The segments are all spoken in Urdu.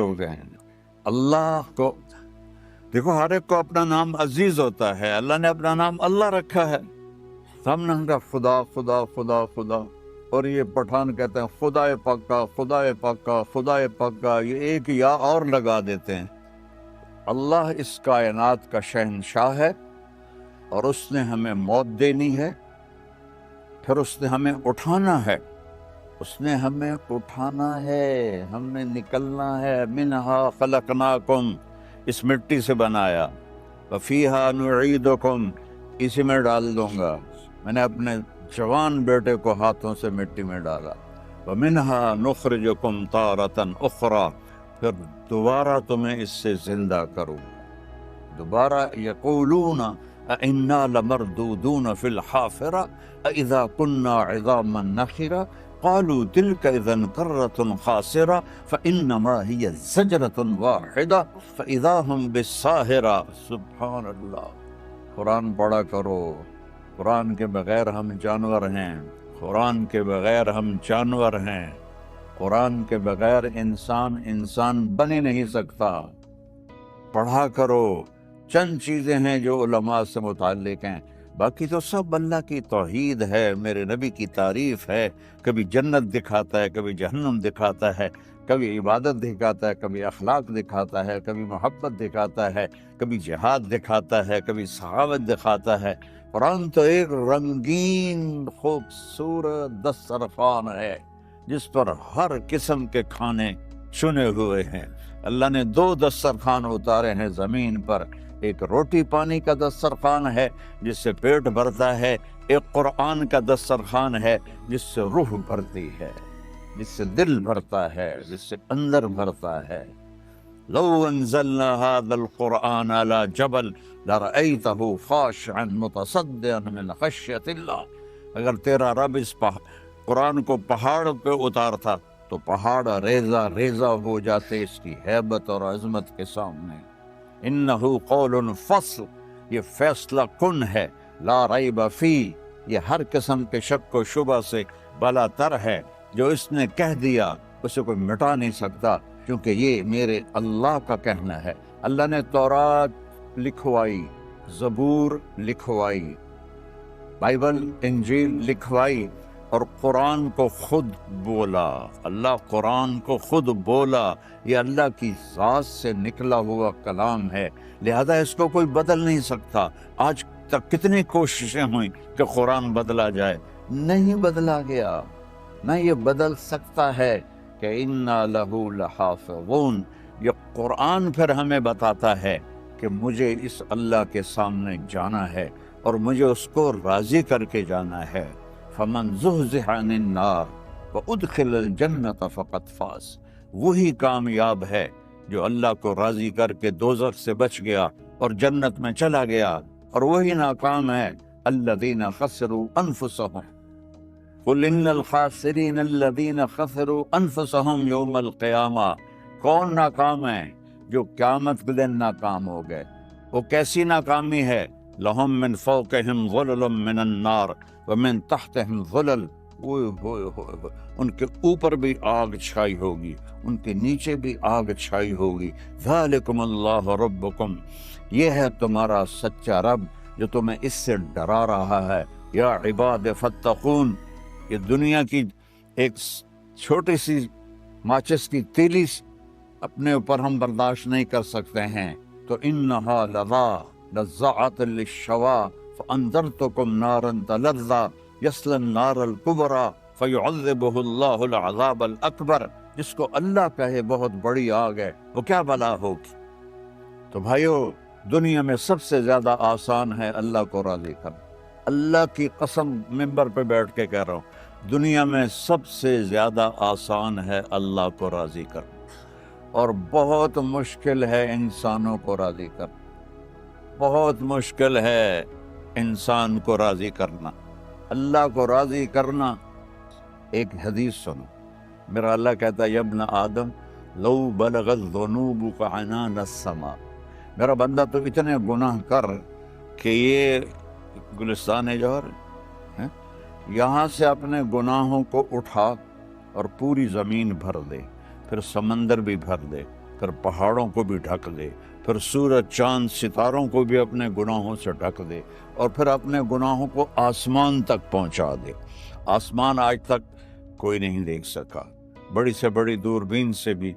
ہو گئے ہیں۔ اللہ کو دیکھو، ہر ایک کو اپنا نام عزیز ہوتا ہے، اللہ نے اپنا نام اللہ رکھا ہے، ہم نے کہا خدا خدا خدا خدا، اور یہ پٹھان کہتے ہیں خدا پاکا خدا پاکا خدا پاکا، یہ ایک یا اور لگا دیتے ہیں۔ اللہ اس کائنات کا شہنشاہ ہے، اور اس نے ہمیں موت دینی ہے، پھر اس نے ہمیں اٹھانا ہے، اس نے ہمیں اٹھانا ہے، ہم نے نکلنا ہے۔ منہا خلقناکم، اس مٹی سے بنایا، وفیہا نعیدکم، اسی میں ڈال دوں گا۔ میں نے اپنے جوان بیٹے کو ہاتھوں سے مٹی میں ڈالا۔ ومنہا نخرجکم تارۃ اخری، پھر دوبارہ تمہیں اس سے زندہ کروں گا دوبارہ۔ یقولون اِنَّا لَمَرْدُودُونَ فِي الْحَافِرَةِ أَإِذَا كُنَّا عِظَامًا نَخِرَةً قَالُوا تِلْكَ إِذًا كَرَّةٌ خَاسِرَةٌ فَإِنَّمَا هِيَ زَجْرَةٌ وَاحِدَةٌ فَإِذَا هُمْ بِالسَّاهِرَةِ۔ سبحان اللہ، قرآن پڑھا کرو۔ قرآن کے بغیر ہم جانور ہیں، قرآن کے بغیر ہم جانور ہیں، قرآن کے بغیر انسان بن ہی نہیں سکتا۔ پڑھا کرو۔ چند چیزیں ہیں جو علماء سے متعلق ہیں، باقی تو سب اللہ کی توحید ہے، میرے نبی کی تعریف ہے۔ کبھی جنت دکھاتا ہے، کبھی جہنم دکھاتا ہے، کبھی عبادت دکھاتا ہے، کبھی اخلاق دکھاتا ہے، کبھی محبت دکھاتا ہے، کبھی جہاد دکھاتا ہے، کبھی سخاوت دکھاتا ہے۔ قرآن تو ایک رنگین خوبصورت دسترخوان ہے جس پر ہر قسم کے کھانے چنے ہوئے ہیں۔ اللہ نے 2 دسترخوان اتارے ہیں زمین پر، ایک روٹی پانی کا دسترخوان ہے جس سے پیٹ بھرتا ہے، ایک قرآن کا دسترخوان ہے جس سے روح بھرتی ہے، جس سے دل بھرتا ہے، جس سے اندر بھرتا ہے۔ لو انزلنا هذا القرآن على جبل لرأيته خاشعا متصدعا من خشية اللہ، اگر تیرا رب اس قرآن کو پہاڑ پہ اتارتا تو پہاڑ ریزہ ریزہ ہو جاتے اس کی ہیبت اور عظمت کے سامنے۔ انہ قول فصل، یہ فیصلہ کن ہے، لا ریب فی، یہ ہر قسم کے شک و شبہ سے بلا تر ہے۔ جو اس نے کہہ دیا اسے کوئی مٹا نہیں سکتا، کیونکہ یہ میرے اللہ کا کہنا ہے۔ اللہ نے تورات لکھوائی، زبور لکھوائی، بائبل انجیل لکھوائی، اور قرآن کو خود بولا۔ اللہ قرآن کو خود بولا، یہ اللہ کی ذات سے نکلا ہوا کلام ہے، لہذا اس کو کوئی بدل نہیں سکتا۔ آج تک کتنی کوششیں ہوئیں کہ قرآن بدلا جائے، نہیں بدلا گیا، نہ یہ بدل سکتا ہے۔ کہ اِنَّا لَهُ لَحَافِظُونَ، یہ قرآن پھر ہمیں بتاتا ہے کہ مجھے اس اللہ کے سامنے جانا ہے اور مجھے اس کو راضی کر کے جانا ہے۔ فَمَنْ زُحْزِحَ عَنِ النَّارِ وَأُدْخِلَ الْجَنَّةَ فَقَدْ فَازَ، وہی کامیاب ہے جو اللہ کو راضی کر کے دوزخ سے بچ گیا اور جنت میں چلا گیا، اور وہی ناکام ہے۔ الَّذِينَ خَسِرُوا أَنفُسَهُمْ قُلْ إِنَّ الْخَاسِرِينَ الَّذِينَ خَسِرُوا أَنفُسَهُمْ يَوْمَ الْقِيَامَةِ، کون ناکام ہے؟ جو قیامت کے دن ناکام ہو گئے۔ وہ کیسی ناکامی ہے؟ لَهُم مِّن فَوْقِهِمْ ظُلُلٌ مِّنَ النَّارِ وَمِن تَحْتِهِمْ ظُلُلٌ، ان کے اوپر بھی آگ چھائی ہوگی، ان کے نیچے بھی آگ چھائی ہوگی۔ ذَلِكُمُ اللَّهُ رَبُّكُمْ، یہ ہے تمہارا سچا رب جو تمہیں اس سے ڈرا رہا ہے۔ یا عباد فاتقون، یہ دنیا کی ایک چھوٹی سی ماچس کی تیلی اپنے اوپر ہم برداشت نہیں کر سکتے ہیں، تو انہا لظا نزاعۃ للشوا فانذرتکم نارا تلظی یصلی النار الکبری فیعذبہ اللہ العذاب الاکبر، جس کو اللہ کہے بہت بڑی آگ ہے، وہ کیا بلا ہوگی۔ تو بھائیو، دنیا میں سب سے زیادہ آسان ہے اللہ کو راضی کرنا۔ اللہ کی قسم ممبر پہ بیٹھ کے کہہ رہا ہوں، دنیا میں سب سے زیادہ آسان ہے اللہ کو راضی کرنا، اور بہت مشکل ہے انسانوں کو راضی کرنا، بہت مشکل ہے انسان کو راضی کرنا۔ اللہ کو راضی کرنا، ایک حدیث سنو، میرا اللہ کہتا ہے یا ابن آدم لو بلغت ذنوبک عنان السماء، میرا بندہ تو اتنے گناہ کر کہ یہ گلستان جوہر ہے، یہاں سے اپنے گناہوں کو اٹھا اور پوری زمین بھر دے، پھر سمندر بھی بھر دے، پھر پہاڑوں کو بھی ڈھک دے، پھر سورج چاند ستاروں کو بھی اپنے گناہوں سے ڈھک دے، اور پھر اپنے گناہوں کو آسمان تک پہنچا دے۔ آسمان آج تک کوئی نہیں دیکھ سکا، بڑی سے بڑی دوربین سے بھی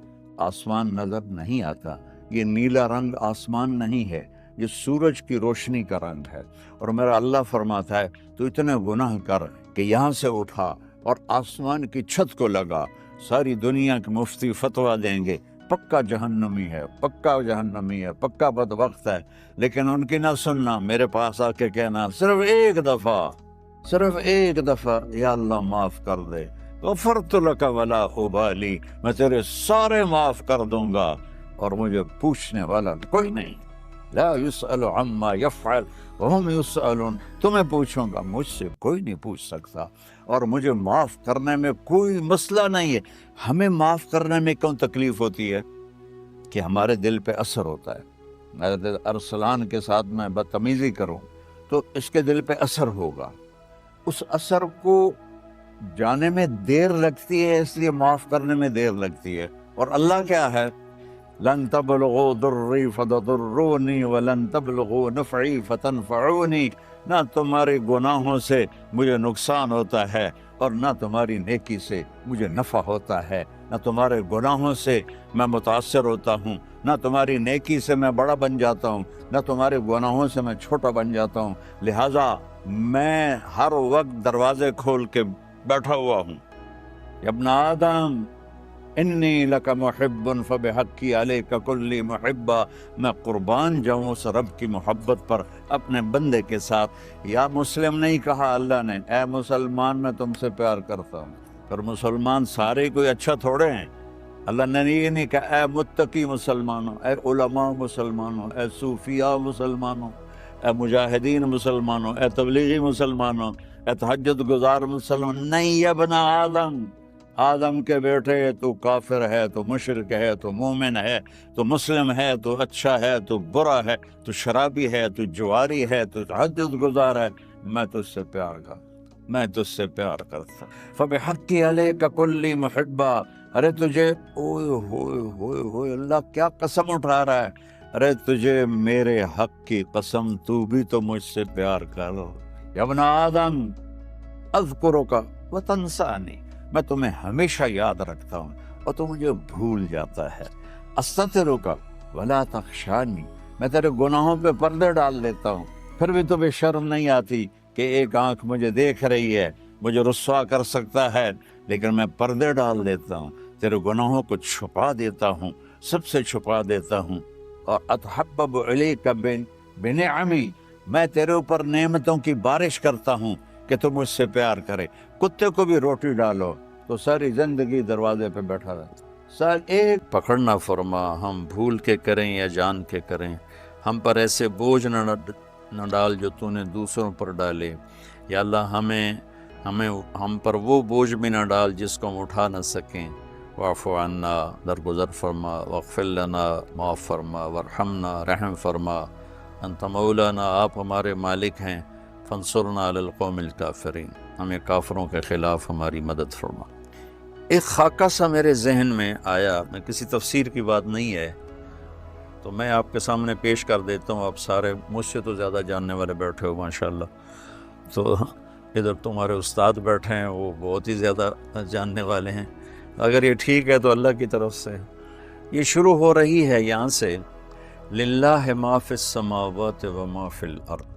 آسمان نظر نہیں آتا۔ یہ نیلا رنگ آسمان نہیں ہے، یہ سورج کی روشنی کا رنگ ہے۔ اور میرا اللہ فرماتا ہے تو اتنے گناہ کر کہ یہاں سے اٹھا اور آسمان کی چھت کو لگا، ساری دنیا کے مفتی فتویٰ دیں گے پکا جہنمی ہے، پکا جہنمی ہے، پکا بدبخت ہے، لیکن ان کی نہ سننا، میرے پاس آ کے کہنا صرف ایک دفعہ یا اللہ معاف کر دے، غفرت لک ولا ابالی، میں تیرے سارے معاف کر دوں گا اور مجھے پوچھنے والا کوئی نہیں۔ لا يسأل عما يفعل وهم يسألون، تمہیں پوچھوں گا، مجھ سے کوئی نہیں پوچھ سکتا، اور مجھے معاف کرنے میں کوئی مسئلہ نہیں ہے۔ ہمیں معاف کرنے میں کیوں تکلیف ہوتی ہے؟ کہ ہمارے دل پہ اثر ہوتا ہے۔ میں ارسلان کے ساتھ میں بدتمیزی کروں تو اس کے دل پہ اثر ہوگا، اس اثر کو جانے میں دیر لگتی ہے، اس لیے معاف کرنے میں دیر لگتی ہے۔ اور اللہ کیا ہے؟ لن تبلغوا ضری فتضرونی ولن تبلغوا نفعی فتنفعونی، نہ تمہارے گناہوں سے مجھے نقصان ہوتا ہے اور نہ تمہاری نیکی سے مجھے نفع ہوتا ہے، نہ تمہارے گناہوں سے میں متاثر ہوتا ہوں، نہ تمہاری نیکی سے میں بڑا بن جاتا ہوں، نہ تمہارے گناہوں سے میں چھوٹا بن جاتا ہوں، لہٰذا میں ہر وقت دروازے کھول کے بیٹھا ہوا ہوں۔ یا ابن آدم انی لک محب فبحقی علیک کلی محبہ، میں قربان جاؤں اس رب کی محبت پر اپنے بندے کے ساتھ۔ یا مسلم نہیں کہا اللہ نے، اے مسلمان میں تم سے پیار کرتا ہوں۔ پھر مسلمان سارے کوئی اچھا تھوڑے ہیں، اللہ نے یہ نہیں کہا اے متقی مسلمانوں، اے علماء مسلمانوں، اے صوفیاء مسلمانوں، اے مجاہدین مسلمانوں، اے تبلیغی مسلمانوں، اے تہجد گزار مسلمان، نہیں یا ابن آدم، آدم کے بیٹے، تو کافر ہے، تو مشرک ہے، تو مومن ہے، تو مسلم ہے، تو اچھا ہے، تو برا ہے، تو شرابی ہے، تو جواری ہے، تو تہجد گزار ہے، میں تجھ سے پیار کرتا، میں تجھ سے پیار کرتا۔ فبحقی علیک کلی محبہ، ارے تجھے، اوئے ہوئے ہوئے ہوئے، اللہ کیا قسم اٹھا رہا ہے، ارے تجھے میرے حق کی قسم، تو بھی تو مجھ سے پیار کرو۔ یا ابن آدم اذکرک وتنسانی، میں تمہیں ہمیشہ یاد رکھتا ہوں اور تو مجھے بھول جاتا ہے۔ استترک ولا تخشانی، میں تیرے گناہوں پہ پردے ڈال دیتا ہوں، پھر بھی تمہیں شرم نہیں آتی کہ ایک آنکھ مجھے دیکھ رہی ہے، مجھے رسوا کر سکتا ہے، لیکن میں پردے ڈال دیتا ہوں، تیرے گناہوں کو چھپا دیتا ہوں، سب سے چھپا دیتا ہوں۔ اور اتحبب علیک بنعمی، میں تیرے اوپر نعمتوں کی بارش کرتا ہوں کہ تم مجھ سے پیار کرے۔ کتے کو بھی روٹی ڈالو تو ساری زندگی دروازے پہ بیٹھا رہتا، سر ایک پکڑنا فرما، ہم بھول کے کریں یا جان کے کریں، ہم پر ایسے بوجھ نہ ڈال جو تو نے دوسروں پر ڈالے۔ یا اللہ ہم پر وہ بوجھ بھی نہ ڈال جس کو ہم اٹھا نہ سکیں۔ واعف عنا، درگزر فرما، واغفر لنا، معاف فرما، وارحمنا، رحم فرما، انت مولانا، آپ ہمارے مالک ہیں، فانصرنا علی القوم الکافرین، ہمیں کافروں کے خلاف ہماری مدد فرما۔ ایک خاکہ سا میرے ذہن میں آیا، میں کسی تفسیر کی بات نہیں ہے تو میں آپ کے سامنے پیش کر دیتا ہوں۔ آپ سارے مجھ سے تو زیادہ جاننے والے بیٹھے ہو ماشاءاللہ، تو ادھر تمہارے استاد بیٹھے ہیں، وہ بہت ہی زیادہ جاننے والے ہیں، اگر یہ ٹھیک ہے تو اللہ کی طرف سے یہ شروع ہو رہی ہے یہاں سے، للہ ما فی السماوات وما فی الارض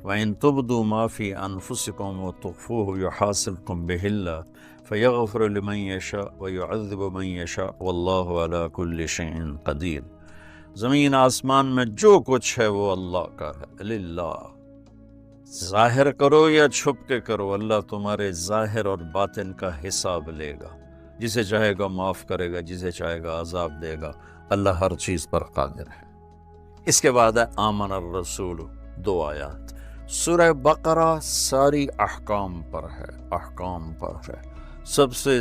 وَإِن تُبْدُوا مَا فِي أَنفُسِكُمْ وَتُخْفُوهُ يُحَاسِبْكُم بِهِ اللَّهُ فَيَغْفِرُ لِمَن يَشَاءُ وَيُعَذِّبُ مَن يَشَاءُ وَاللَّهُ عَلَى كُلِّ شَيْءٍ قَدِيرٌ۔ زمین آسمان میں جو کچھ ہے وہ اللہ کا ہے، للہ، ظاہر کرو یا چھپ کے کرو، اللہ تمہارے ظاہر اور باطن کا حساب لے گا، جسے چاہے گا معاف کرے گا، جسے چاہے گا عذاب دے گا، اللہ ہر چیز پر قادر ہے۔ اس کے بعد ہے آمن الرسول، 2 آیات۔ سورہ بقرہ ساری احکام پر ہے، احکام پر ہے، سب سے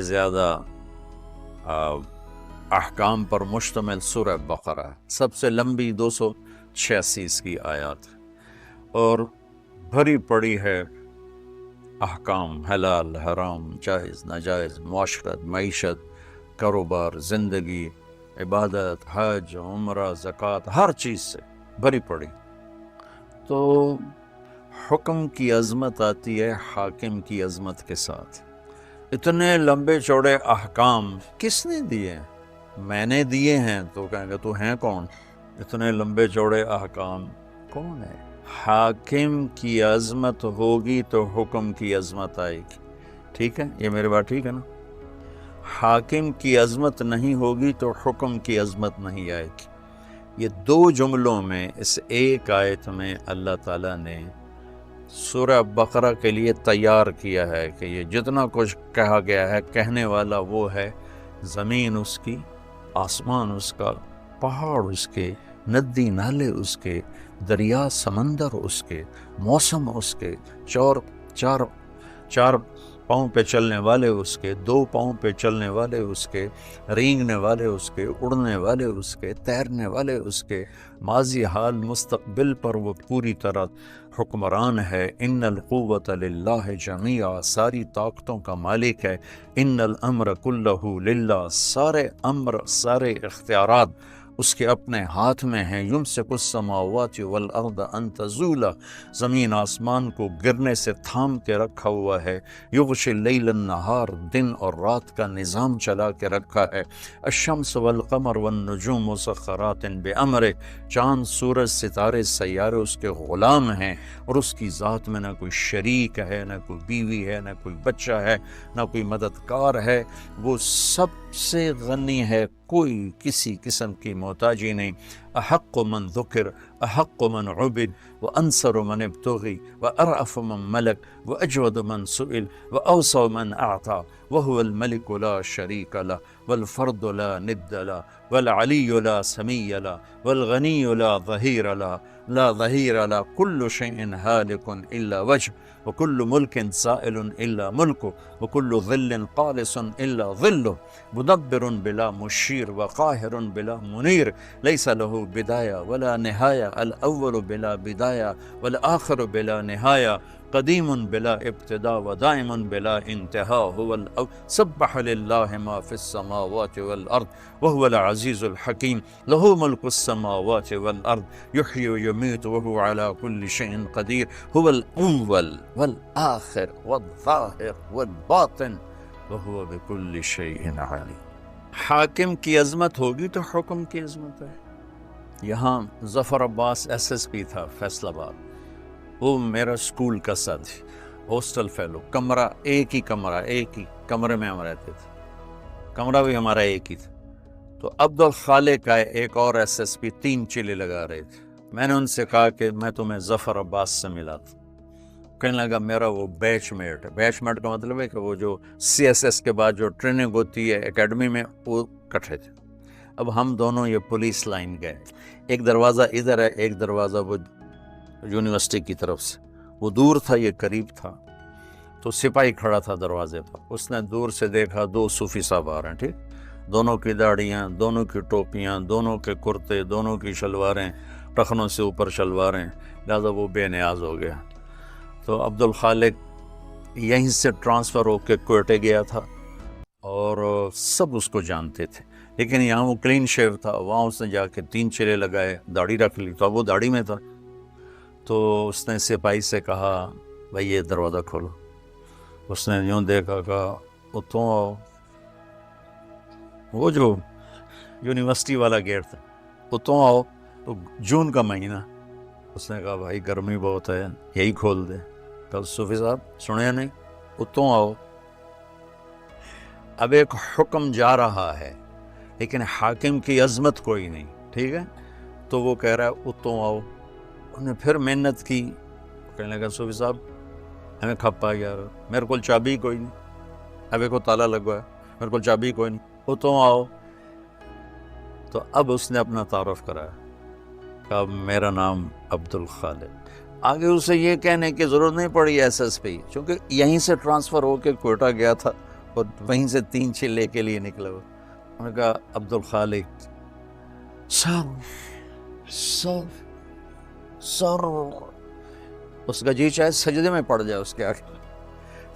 زیادہ احکام پر مشتمل سورہ بقرہ ہے، سب سے لمبی 286 کی آیات، اور بھری پڑی ہے احکام، حلال حرام، جائز ناجائز، معاشرت، معیشت، کاروبار، زندگی، عبادت، حج، عمرہ، زکوٰۃ، ہر چیز سے بھری پڑی۔ تو حکم کی عظمت آتی ہے حاکم کی عظمت کے ساتھ۔ اتنے لمبے چوڑے احکام کس نے دیے؟ میں نے دیے ہیں۔ تو کہیں گے تو ہیں کون؟ اتنے لمبے چوڑے احکام کون ہے؟ حاکم کی عظمت ہوگی تو حکم کی عظمت آئے گی۔ ٹھیک ہے، یہ میری بات ٹھیک ہے نا؟ حاکم کی عظمت نہیں ہوگی تو حکم کی عظمت نہیں آئے گی۔ یہ دو جملوں میں، اس ایک آیت میں اللہ تعالیٰ نے سورہ بقرہ کے لیے تیار کیا ہے کہ یہ جتنا کچھ کہا گیا ہے، کہنے والا وہ ہے زمین اس کی، آسمان اس کا، پہاڑ اس کے، ندی نالے اس کے، دریا سمندر اس کے، موسم اس کے، چار پاؤں پہ چلنے والے اس کے، 2 پاؤں پہ چلنے والے اس کے، رینگنے والے اس کے، اڑنے والے اس کے، تیرنے والے اس کے، ماضی حال مستقبل پر وہ پوری طرح حکمران ہے۔ ان القوت للہ جمیعا، ساری طاقتوں کا مالک ہے۔ ان الامر کلہ للہ، سارے امر، سارے اختیارات اس کے اپنے ہاتھ میں ہیں۔ یمسک السماوات والارض ان تزولا، زمین آسمان کو گرنے سے تھام کے رکھا ہوا ہے۔ یغشی اللیل النہار، دن اور رات کا نظام چلا کے رکھا ہے۔ الشمس والقمر والنجوم مسخرات بامرہ، چاند، سورج، ستارے، سیارے اس کے غلام ہیں، اور اس کی ذات میں نہ کوئی شریک ہے، نہ کوئی بیوی ہے، نہ کوئی بچہ ہے، نہ کوئی مددگار ہے۔ وہ سب سے غنی ہے، کوئی کسی قسم کی محتاجی نہیں۔ احق من ذکر، احق من عبد، وانصر من ابتغی، وارأف من ملک، واجود من سئل، واوسع من اعطى، وهو الملك لا شريك له، والفرد لا ند له، والعلي لا سمي له، والغني لا ظهير له، لا ظهير له، كل شيء هالك إلا وجه، وكل ملك زائل إلا ملكه، وكل ظل قالص إلا ظله، مدبر بلا مشير، وقاهر بلا منير، ليس له بداية ولا نهاية، الأول بلا بداية والآخر بلا نهاية، قديم بلا ابتداء ودائم بلا انتهاء، هو سبح لله ما في السماوات والأرض وهو العزيز الحكيم، له ملك السماوات والأرض يحيي ويميت وهو على كل شيء قدير، هو الأول والآخر والظاهر والباطن وهو بكل شيء عليم۔ حاکم کی عظمت ہوگی تو حکم کی عظمت ہے۔ یہاں ظفر عباس SSP تھا فیصل آباد، وہ میرا اسکول کا ساتھی، ہاسٹل فیلو، کمرہ ایک ہی کمرے میں ہم رہتے تھے، کمرہ بھی ہمارا ایک ہی تھا۔ تو عبدالخالق کا ایک اور SSP 3 چلے لگا رہے تھے۔ میں نے ان سے کہا کہ میں تمہیں ظفر عباس سے ملا تھا۔ کہنے لگا میرا وہ بیچ میٹ ہے۔ بیچ میٹ کا مطلب ہے کہ وہ جو CSS کے بعد جو ٹریننگ ہوتی ہے اکیڈمی میں، وہ کٹھے تھے۔ اب ہم دونوں یہ پولیس لائن گئے، ایک دروازہ ادھر ہے، ایک دروازہ وہ یونیورسٹی کی طرف سے، وہ دور تھا، یہ قریب تھا۔ تو سپاہی کھڑا تھا دروازے پر، اس نے دور سے دیکھا 2 صوفی صاحب آ رہے ہیں، ٹھیک، دونوں کی داڑیاں، دونوں کی ٹوپیاں، دونوں کے کرتے، دونوں کی شلواریں، ٹخنوں سے اوپر شلواریں، لہٰذا وہ بے نیاز ہو گیا۔ تو عبدالخالق یہیں سے ٹرانسفر ہو کے کوئٹے گیا تھا، اور سب اس کو جانتے تھے، لیکن یہاں وہ کلین شیو تھا، وہاں اس نے جا کے 3 چلے لگائے، داڑھی رکھ لی، تو اب وہ داڑھی میں تھا۔ تو اس نے سپاہی سے کہا بھائی یہ دروازہ کھولو۔ اس نے یوں دیکھا، کہا اتوں آؤ، وہ جو یونیورسٹی والا گیٹ تھا، اتوں آؤ۔ تو جون کا مہینہ، اس نے کہا بھائی گرمی بہت ہے، یہی کھول دے۔ کل صوفی صاحب سنیا نہیں، اتوں آؤ۔ اب ایک حکم جا رہا ہے لیکن حاکم کی عظمت کوئی نہیں، ٹھیک ہے، تو وہ کہہ رہا ہے اتوں آؤ۔ انہوں نے پھر محنت کی، کہنے لگا صوفی صاحب ہمیں کھپا گیا، میرے کو چابی کوئی نہیں، اب ایک کو تالا لگوا ہے، میرے کو چابی کوئی نہیں، اتوں آؤ۔ تو اب اس نے اپنا تعارف کرایا، کہا میرا نام عبدالخالق۔ آگے اسے یہ کہنے کی ضرورت نہیں پڑی SSP، چونکہ یہیں سے ٹرانسفر ہو کے کوئٹہ گیا تھا اور وہیں سے 3 چلے کے لیے نکلا ہوا۔ انہوں نے کہا عبدالخالق سر، اس کا جی چاہے سجدے میں پڑ جائے اس کے آگے،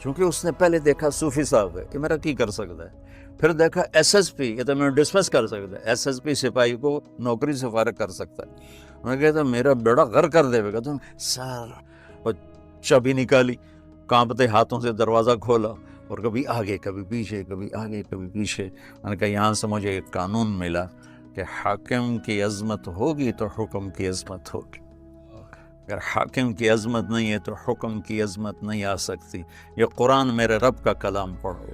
چونکہ اس نے پہلے دیکھا صوفی صاحب ہے، کہ میرا کی کر سکتا ہے۔ پھر دیکھا ایس ایس پی، یہ تو میں ڈسمس کر سکتا ہے، ایس ایس پی سپاہی کو نوکری سے فارغ کر سکتا ہے. میں کہتا میرا بیڑا غر کر دے گا تم سر. اور چابی نکالی، کانپتے ہاتھوں سے دروازہ کھولا، اور کبھی آگے کبھی پیچھے، کبھی آگے کبھی پیچھے. میں نے کہا یہاں سے مجھے ایک قانون ملا کہ حاکم کی عظمت ہوگی تو حکم کی عظمت ہوگی، اگر حاکم کی عظمت نہیں ہے تو حکم کی عظمت نہیں آ سکتی. یہ قرآن میرے رب کا کلام پڑھو.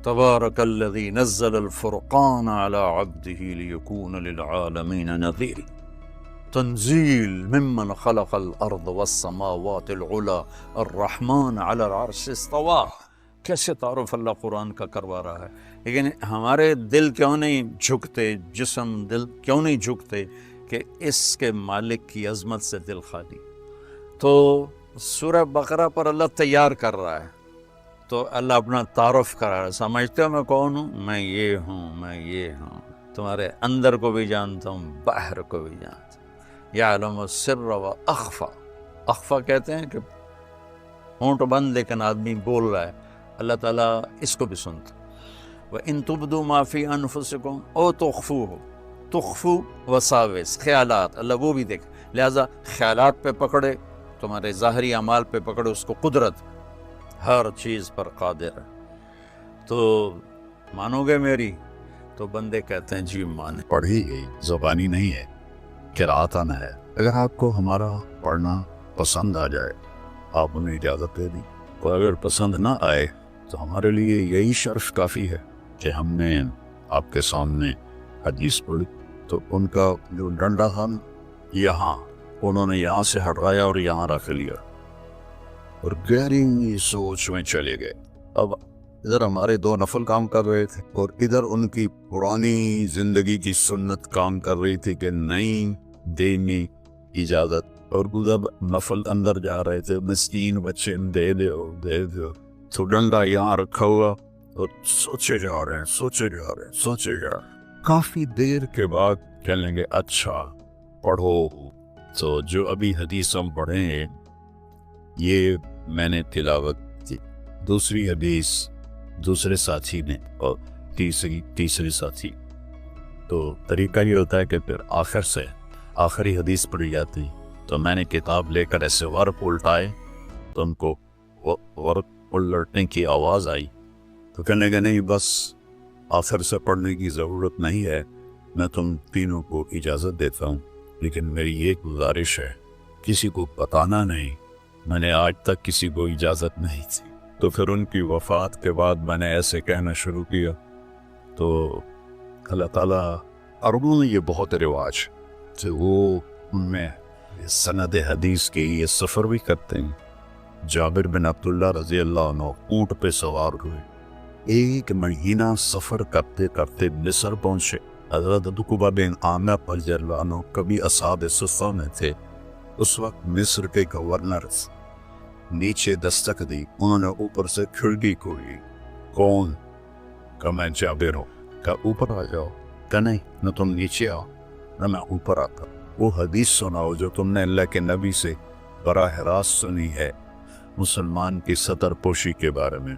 تبارک الذی نزل الفرقان علی عبدہ لیکون للعالمین نذیر. تنزیل ممن خلق الارض والسماوات العلی الرحمن علی العرش استوى. کیسے تعارف اللہ قرآن کا کروا رہا ہے. لیکن ہمارے دل کیوں نہیں جھکتے، جسم دل کیوں نہیں جھکتے کہ اس کے مالک کی عظمت سے دل خالی. تو سورہ بقرہ پر اللہ تیار کر رہا ہے، تو اللہ اپنا تعارف کرا رہا ہے. سمجھتے ہو میں کون ہوں؟ میں یہ ہوں، میں یہ ہوں. تمہارے اندر کو بھی جانتا ہوں، باہر کو بھی جانتا ہوں. یعلم السر و اخفا. اخفا کہتے ہیں کہ ہونٹ بند لیکن آدمی بول رہا ہے، اللہ تعالیٰ اس کو بھی سنتا. وَإِن تُبْدُوا مَا فِي أَنفُسِكُمْ أَوْ تُخْفُوهُ. تخفو وساوس، خیالات، اللہ وہ بھی دیکھ. لہٰذا خیالات پہ پکڑے، تمہارے ظاہری اعمال پہ پکڑے اس کو. قدرت ہر چیز پر قادر ہے. تو مانو گے میری؟ تو بندے کہتے ہیں جی مان. پڑھی گئی زبانی نہیں ہے، قرأت آنا ہے. اگر آپ کو ہمارا پڑھنا پسند آ جائے آپ انہیں اجازت دے دیں، اور اگر پسند نہ آئے تو ہمارے لیے یہی شرف کافی ہے کہ ہم نے آپ کے سامنے حدیث پڑھی. تو ان کا جو ڈنڈا تھا یہاں، انہوں نے یہاں سے ہٹایا اور یہاں رکھ لیا اور گہری سوچ میں چلے گئے. اب ادھر ہمارے 2 نفل کام کر رہے تھے اور ادھر ان کی پرانی زندگی کی سنت کام کر رہی تھی کہ نہیں دینی اجازت، اور ادھر نفل اندر جا رہے تھے. مسکین بچے دے دو دے دو. تو ڈنڈا یہاں رکھا ہوا اور سوچے جا رہے ہیں، سوچے جا رہے ہیں، سوچے جا رہے ہیں. کافی دیر کے بعد کہنے گے اچھا پڑھو. تو جو ابھی حدیث ہم پڑھے ہیں یہ میں نے تلاوت کی. دوسری حدیث دوسرے ساتھی نے، اور تیسری ساتھی. تو طریقہ یہ ہوتا ہے کہ پھر آخر سے آخری حدیث پڑھی جاتی. تو میں نے کتاب لے کر ایسے ورق الٹائے تو ان کو ورق الٹنے کی آواز آئی. تو کہنے کہ نہیں بس آخر سے پڑھنے کی ضرورت نہیں ہے، میں تم تینوں کو اجازت دیتا ہوں، لیکن میری ایک گزارش ہے کسی کو بتانا نہیں. میں نے آج تک کسی کو اجازت نہیں تھی. تو پھر ان کی وفات کے بعد میں نے ایسے کہنا شروع کیا. تو اللہ تعالیٰ عربوں میں یہ بہت رواج کہ وہ ان میں سند حدیث کے یہ سفر بھی کرتے ہیں. جابر بن عبداللہ رضی اللہ عنہ اونٹ پہ سوار ہوئے، 1 مہینہ سفر کرتے کرتے مصر پہنچے. حضرت عقبہ بن عامر رضی اللہ عنہ کبھی اصحاب صفہ میں تھے. اس وقت مصر کے گورنر نیچے دستک دی. انہوں نے اوپر سے کھڑکی کھولی. کون؟ کہ میں جابر ہوں. کہ اوپر آ جاؤ. کہ نہیں نہ تم نیچے آؤ نہ میں اوپر آتا. وہ حدیث سناؤ جو تم نے اللہ کے نبی سے براہ راست سنی ہے مسلمان کی سطر پوشی کے بارے میں.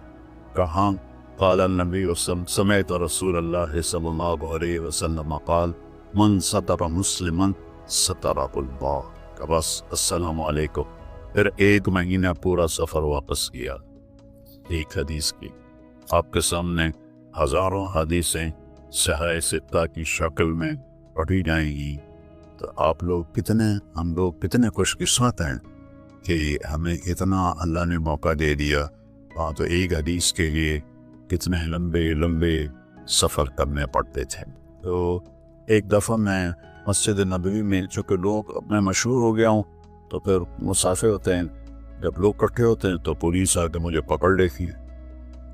کہاں؟ قال النبی وسلم سمعت رسول اللہ صلی اللہ علیہ وسلم قال من سطر مسلما سطرہ اللہ. کہ بس السلام علیکم. پھر 1 مہینہ پورا سفر واپس کیا. ایک حدیث کی آپ کے سامنے ہزاروں حدیثیں صحیح ستہ کی شکل میں پڑھی جائیں گی. تو آپ لوگ ہم لوگ کتنے خوش قسمت ہیں کہ ہمیں اتنا اللہ نے موقع دے دیا. تو ایک حدیث کے لیے کتنے لمبے سفر کرنے پڑتے تھے. تو ایک دفعہ میں مسجد نبوی میں، چونکہ لوگ میں مشہور ہو گیا ہوں تو پھر مسافر ہوتے ہیں، جب لوگ اکٹھے ہوتے ہیں تو پولیس آ کے مجھے پکڑ لیتی ہے.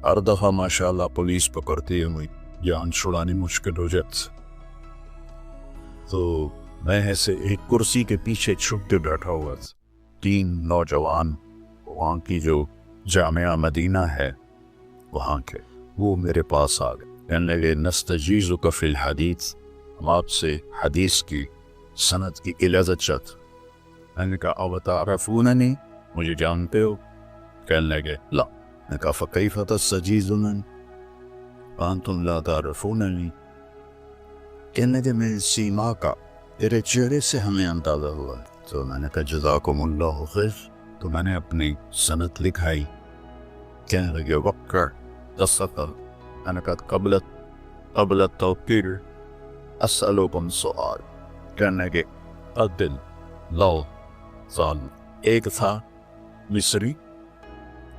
ہر دفعہ ماشاءاللہ پولیس پکڑتی ہے، مجھے جان چھڑانی مشکل ہو جاتی. تو میں ایسے ایک کرسی کے پیچھے چھپ کے بیٹھا ہوا تھا. 3 نوجوان وہاں کی جو جامعہ مدینہ ہے وہاں کے، وہ میرے پاس آ گئے. کہنے لگے نستجیزک فی الحدیث، ہم آپ سے حدیث کی سند کی اجازت چاہتے. میں نے کہا او تعرفوننی، مجھے جانتے ہو؟ کہنے لگے لا. میں نے کہا فکیف تستجیزوننی، وأنتم لا تعرفونني کہنے کہ میری سیما کا تیرے چہرے سے ہمیں اندازہ ہوا. تو میں نے کہا جزاکم اللہ خیر. تو میں نے اپنی سند لکھائی. کہنے لگے وقر تصفر. میں نے کہا قبل التوقیر اسألکم سؤال. کہنے کے عدل لو سال. ایک تھا مصری،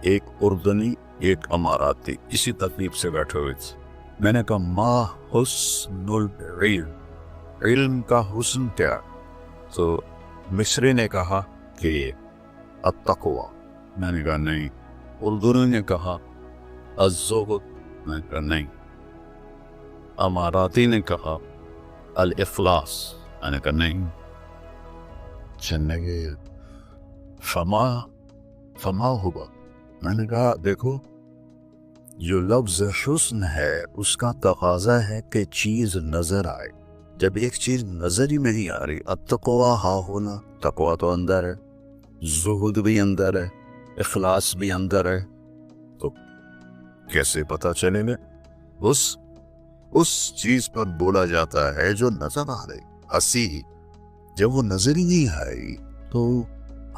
ایک اردنی، ایک اماراتی، اسی ترتیب سے بیٹھے ہوئے تھے. میں نے کہا ما حسن العلم، علم کا حسن کیا؟ تو مصری نے کہا کہ التقوی. میں نے کہا نہیں. اردنی نے کہا الزہد. میں نے کہا نہیں. اماراتی نے کہا الاخلاص. میں نے کہا نہیں. چنے کے فما ہوا. میں نے کہا دیکھو جو لفظ حسن ہے اس کا تقاضا ہے کہ چیز نظر آئے. جب ایک چیز نظر ہی نہیں آ رہی، التقوی ہاں ہونا، تقوی تو اندر ہے، زہد بھی اندر ہے، اخلاص بھی اندر ہے، تو کیسے پتہ چلے گا؟ اس چیز پر بولا جاتا ہے جو نظر آ رہی. ہنسی جب وہ نظر ہی نہیں آئی تو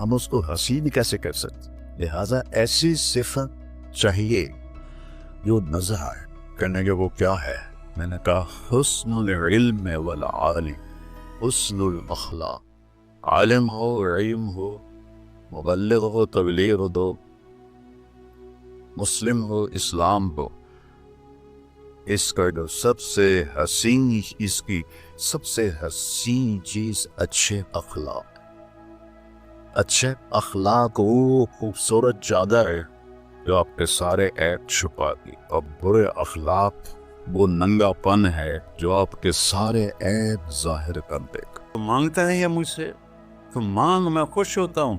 ہم اس کو حسین کیسے کر سکتے؟ لہذا ایسی صفت چاہیے جو نظر آئے. کرنے کے وہ کیا ہے؟ میں نے کہا حسن العلم والعالم، حسن الاخلاق. عالم ہو، علم ہو، مبلغ ہو، تبلیغ دو، مسلم ہو، اسلام ہو، اس کا جو سب سے حسین، اس کی سب سے حسین چیز اچھے اخلاق. اچھے اخلاق وہ خوبصورت چادر ہے جو آپ کے سارے عیب چھپا دی، اور برے اخلاق وہ ننگا پن ہے جو آپ کے سارے عیب ظاہر کر دے گا. تو مانگتا ہے یہ مجھ سے تو مانگ، میں خوش ہوتا ہوں.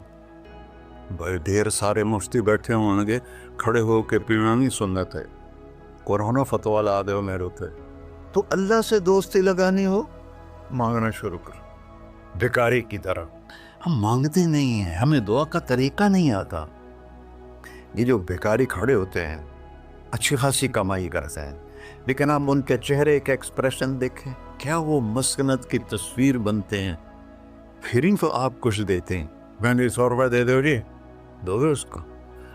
بھائی ڈھیر سارے مفتی بیٹھے ہوں گے، کھڑے ہو کے پیرانی سنت ہے، قرآن و فتویٰ لا دے میرے ہوتے. تو اللہ سے دوستی لگانی ہو، مانگنا شروع کر بھکاری کی طرح. ہم مانگتے نہیں ہیں، ہمیں دعا کا طریقہ نہیں آتا. یہ جو بھکاری کھڑے ہوتے ہیں اچھی خاصی کمائی کرتے ہیں، لیکن آپ ان کے چہرے کے ایکسپریشن دیکھیں، کیا وہ مسکنت کی تصویر بنتے ہیں. پھر ہی تو آپ کچھ دیتے ہیں. میں نے 100 روپے دے دو جی، دو گے اس کو.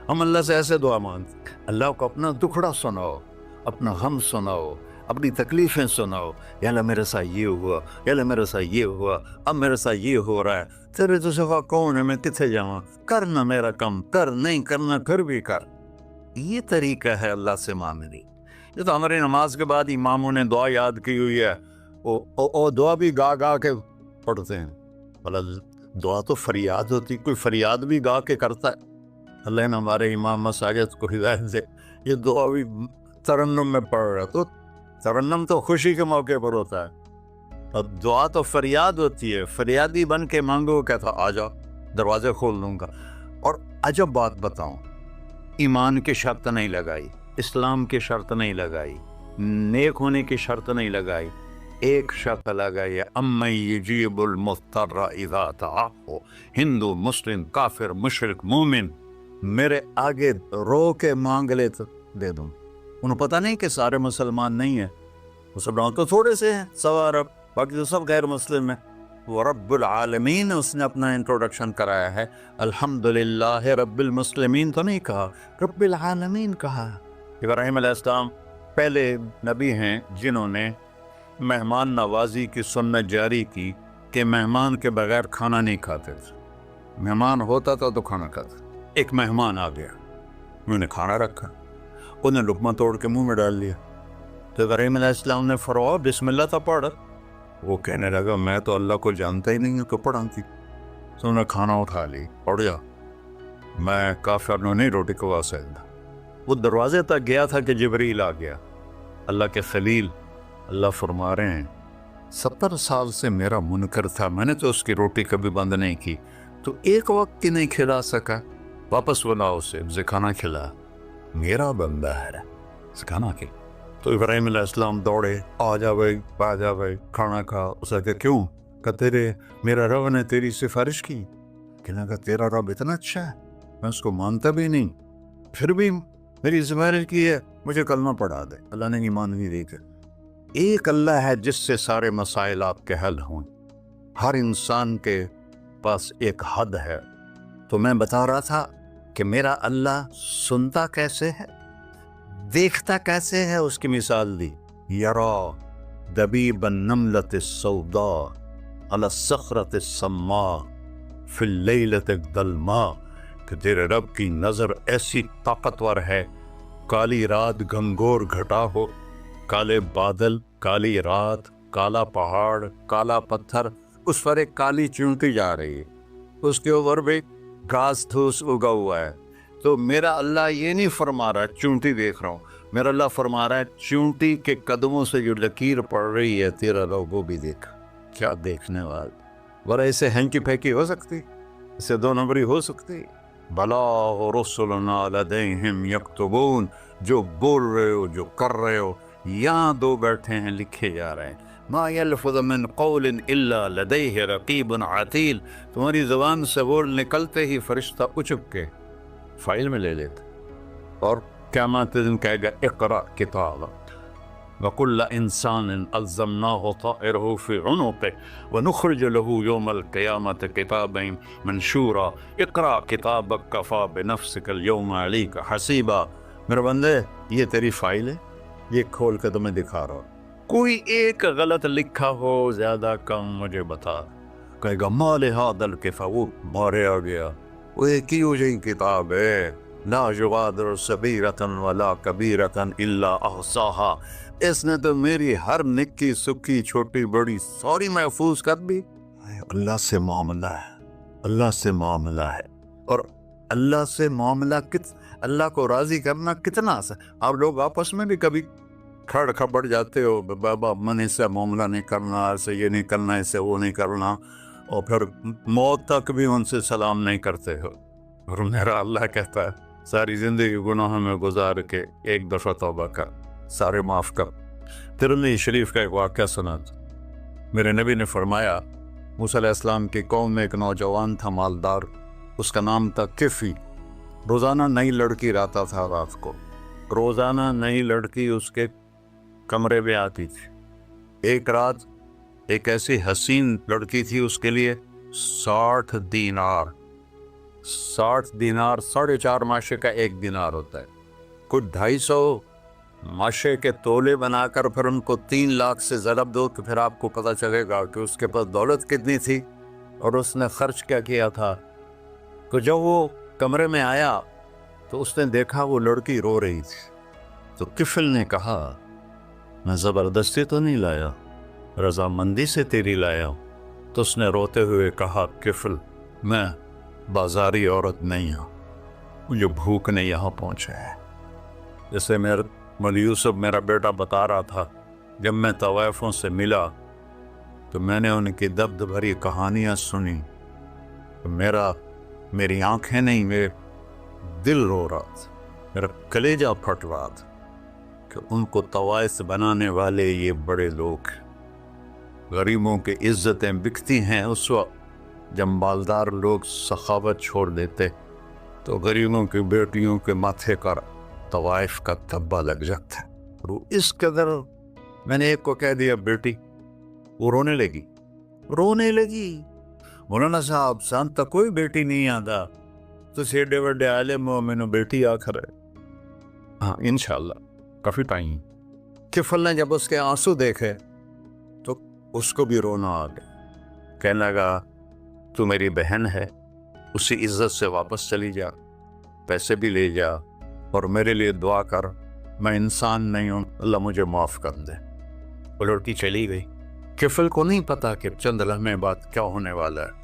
ہم اللہ سے ایسے دعا مانگتے، اللہ کو اپنا دکھڑا سناؤ، اپنا غم سناؤ، اپنی تکلیفیں سناؤ. یا اللہ میرے ساتھ یہ ہوا، یا اللہ میرے ساتھ یہ ہوا، اب میرے ساتھ یہ ہو رہا ہے، تیرے تو سوا کون ہے، میں کتنے جاؤں، کرنا میرا کم کر، نہیں کرنا پھر بھی کر. یہ طریقہ ہے اللہ سے مانگنے. یہ تو ہماری نماز کے بعد اماموں نے دعا یاد کی ہوئی ہے، وہ دعا بھی گا گا کے پڑھتے ہیں. دعا تو فریاد ہوتی، کوئی فریاد بھی گا کے کرتا ہے. اللہ نے ہمارے امام مساجد کو ہدایت دے. یہ دعا بھی ترنم میں پڑھ رہا، تو ترنم تو خوشی کے موقع پر ہوتا ہے، اور دعا تو فریاد ہوتی ہے. فریادی بن کے مانگو، کہتا آ جاؤ دروازے کھول دوں گا. اور عجب بات بتاؤں، ایمان کی شرط نہیں لگائی، اسلام کی شرط نہیں لگائی، نیک ہونے کی شرط نہیں لگائی. ایک شرط لگائی ہے، امن یجیب المضطر اذا دعاہ. ہندو، مسلم، کافر، مشرک، مومن میرے آگے رو کے مانگ لے تو دے دوں. انہوں پتہ نہیں کہ سارے مسلمان نہیں ہیں، مسلمان تو تھوڑے سے ہیں، 100 ارب، باقی تو سب غیر مسلم ہیں. وہ رب العالمین اس نے اپنا انٹروڈکشن کرایا ہے. الحمدللہ رب المسلمین تو نہیں کہا، رب العالمین کہا. ابراہیم علیہ السلام پہلے نبی ہیں جنہوں نے مہمان نوازی کی سنت جاری کی کہ مہمان کے بغیر کھانا نہیں کھاتے تھے. مہمان ہوتا تھا تو کھانا کھاتے. ایک مہمان آ گیا، انہوں نے کھانا رکھا، انہیں لقمہ توڑ کے منہ میں ڈال لیا. تو ابراہیم علیہ السلام نے فرمایا بسم اللہ تھا پڑھ. وہ کہنے لگا میں تو اللہ کو جانتا ہی نہیں ہوں کہ پڑھا کی. تو انہوں نے کھانا اٹھا لی، پڑھ گیا. میں کافر نہیں روٹی کو واسطہ. وہ دروازے تک گیا تھا کہ جبریل آ گیا، اللہ کے خلیل. اللہ فرما رہے ہیں 70 سال سے میرا منکر تھا، میں نے تو اس کی روٹی کبھی بند نہیں کی، تو ایک وقت کی نہیں کھلا سکا، واپس بلاؤ اسے کھانا کھلا، میرا بندہ ہے، کھانا کھلا. تو ابراہیم علیہ السلام دوڑے، آ جا بھائی کھانا کھا. اسے کہ کیوں؟ کہ تیرے میرا رب نے تیری سفارش کی. کہنا کہ تیرا رب اتنا اچھا ہے، میں اس کو مانتا بھی نہیں، پھر بھی میری ذمہ کی ہے مجھے کلمہ پڑھا دے. اللہ نے ایمان نہیں دی کہ ایک اللہ ہے جس سے سارے مسائل آپ کے حل ہوں. ہر انسان کے پاس ایک حد ہے. تو میں بتا رہا تھا کہ میرا اللہ سنتا کیسے ہے، دیکھتا کیسے ہے، اس کی مثال دی. یرا دبیب النملۃ السوداء علی الصخرۃ السماء فی اللیلۃ الظلماء، کہ تیرے رب کی نظر ایسی طاقتور ہے. کالی رات، گھنگور گھٹا ہو، کالے بادل، کالی رات، کالا پہاڑ، کالا پتھر، اس پر ایک کالی چونٹی جا رہی ہے، اس کے اوپر بھی گھاس پھوس اگا ہوا ہے. تو میرا اللہ یہ نہیں فرما رہا چونٹی دیکھ رہا ہوں، میرا اللہ فرما رہا ہے چونٹی کے قدموں سے جو لکیر پڑ رہی ہے تیرا رب وہ بھی دیکھ. کیا دیکھنے والا، ورا اسے ہینکی پھینکی ہو سکتی، اسے دو نمبری ہو سکتی. بلا رسلنا لدیہم یکتبون، جو بول رہے ہو، جو کر رہے ہو، یہاں دو بیٹھے ہیں، لکھے جا رہے ہیں. ما یلفظ من قول الا لدیہ رقیب عتید، تمہاری زبان سے بول نکلتے ہی فرشتہ اچک کے فائل میں لے لیتے. اور قیامت دن کہے گا اقرأ کتابک وَكُلَّ إِنسَانٍ أَلْزَمْنَاهُ طَائِرَهُ فِي عُنُقِهِ وَنُخْرِجُ لَهُ يَوْمَ الْقِيَامَةِ كِتَابًا مَنْشُورًا اقرأ کتابک کفیٰ بنفسک اليوم علیک حسیبا. میرے بندے یہ تیری فائل ہے، یہ کھول کے تمہیں دکھا رہا ہوں. کوئی ایک غلط لکھا ہو زیادہ کم مجھے بتا. کہے گا ما لہذا الکتاب، وہ مارے آ گیا، وہ ایک ہی ہو جائیں کتاب ہے، لا یغادر صغیرۃ ولا کبیرۃ الا احصاها، اس نے تو میری ہر نکی سکی چھوٹی بڑی ساری محفوظ کر دی. اللہ سے معاملہ ہے، اللہ سے معاملہ ہے. اور اللہ سے معاملہ اللہ کو راضی کرنا کتنا آسان. آپ لوگ آپس میں بھی کبھی کھڑ کھپڑ جاتے ہو، بابا من اس سے معاملہ نہیں کرنا، ایسے یہ نہیں کرنا، ایسے وہ نہیں کرنا، اور پھر موت تک بھی ان سے سلام نہیں کرتے ہو. اور میرا اللہ کہتا ہے ساری زندگی گناہوں میں گزار کے ایک دفعہ توبہ کر، سارے معاف کر. ترمذی شریف کا ایک واقعہ سنا تھا. میرے نبی نے فرمایا موسیٰ علیہ السلام کی قوم میں ایک نوجوان تھا مالدار، اس کا نام تھا کفی. روزانہ نئی لڑکی لاتا تھا رات کو، روزانہ نئی لڑکی اس کے کمرے میں آتی تھی. ایک رات ایک ایسی حسین لڑکی تھی، اس کے لیے 60 دینار 4.5 ماشے کا ایک دینار ہوتا ہے، کچھ 250 ماشے کے تولے بنا کر پھر ان کو 3 لاکھ سے ضرب دو تو پھر آپ کو پتہ چلے گا کہ اس کے پاس دولت کتنی تھی اور اس نے خرچ کیا کیا تھا. تو جب وہ کمرے میں آیا تو اس نے دیکھا وہ لڑکی رو رہی تھی. تو کفل نے کہا میں زبردستی تو نہیں لایا، رضامندی سے تیری لایا ہوں. تو اس نے روتے ہوئے کہا کفل میں بازاری عورت نہیں ہوں، مجھے بھوک نے یہاں پہنچا ہے. جیسے مولی یوسف میرا بیٹا بتا رہا تھا، جب میں طوائفوں سے ملا تو میں نے ان کی دبد بھری کہانیاں سنی تو میری آنکھیں نہیں، میرے دل رو رہا تھا، میرا کلیجہ پھٹ رہا تھا کہ ان کو طوائف بنانے والے یہ بڑے لوگ. غریبوں کی عزتیں بکتی ہیں اس وقت جب مالدار لوگ سخاوت چھوڑ دیتے تو غریبوں کی بیٹیوں کے ماتھے پر طوائف کا دھبا لگ جاتا. اس قدر میں نے ایک کو کہہ دیا بیٹی، وہ رونے لگی. مولانا صاحب سان تک کوئی بیٹی نہیں آتا تو سیڈے وڈے عالم ہو، میں نے بیٹی آخر ہے. ہاں انشاءاللہ کافی ٹائم. کفل نے جب اس کے آنسو دیکھے تو اس کو بھی رونا آ گیا. کہنے لگا تو میری بہن ہے، اسی عزت سے واپس چلی جا، پیسے بھی لے جا اور میرے لیے دعا کر، میں انسان نہیں ہوں، اللہ مجھے معاف کر دے. وہ لڑکی چلی گئی. کفل کو نہیں پتا کہ چند لمحے بعد کیا ہونے والا ہے.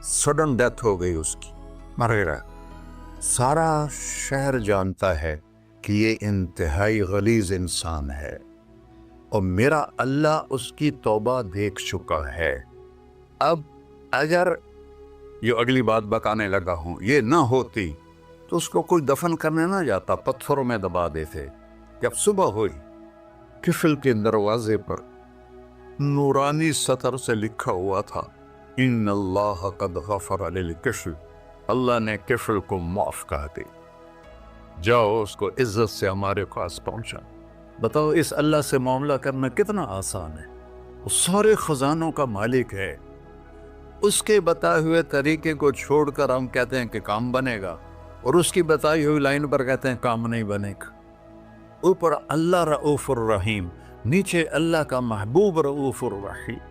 سڈن ڈیتھ ہو گئی اس کی، مر گیا. سارا شہر جانتا ہے کہ یہ انتہائی غلیظ انسان ہے اور میرا اللہ اس کی توبہ دیکھ چکا ہے. اب اگر یہ اگلی بات بکانے لگا ہوں یہ نہ ہوتی تو اس کو کوئی دفن کرنے نہ جاتا، پتھروں میں دبا دیتے. جب صبح ہوئی کفل کے دروازے پر نورانی سطر سے لکھا ہوا تھا ان اللہ قد غفر للکفل، اللہ نے کفل کو معاف کر دی. جاؤ اس کو عزت سے ہمارے پاس پہنچا. بتاؤ اس اللہ سے معاملہ کرنا کتنا آسان ہے. وہ سارے خزانوں کا مالک ہے. اس کے بتائے ہوئے طریقے کو چھوڑ کر ہم کہتے ہیں کہ کام بنے گا، اور اس کی بتائی ہوئی لائن پر کہتے ہیں کام نہیں بنے گا. اوپر اللہ رؤوف الرحیم، نیچے اللہ کا محبوب رؤوف الرحیم.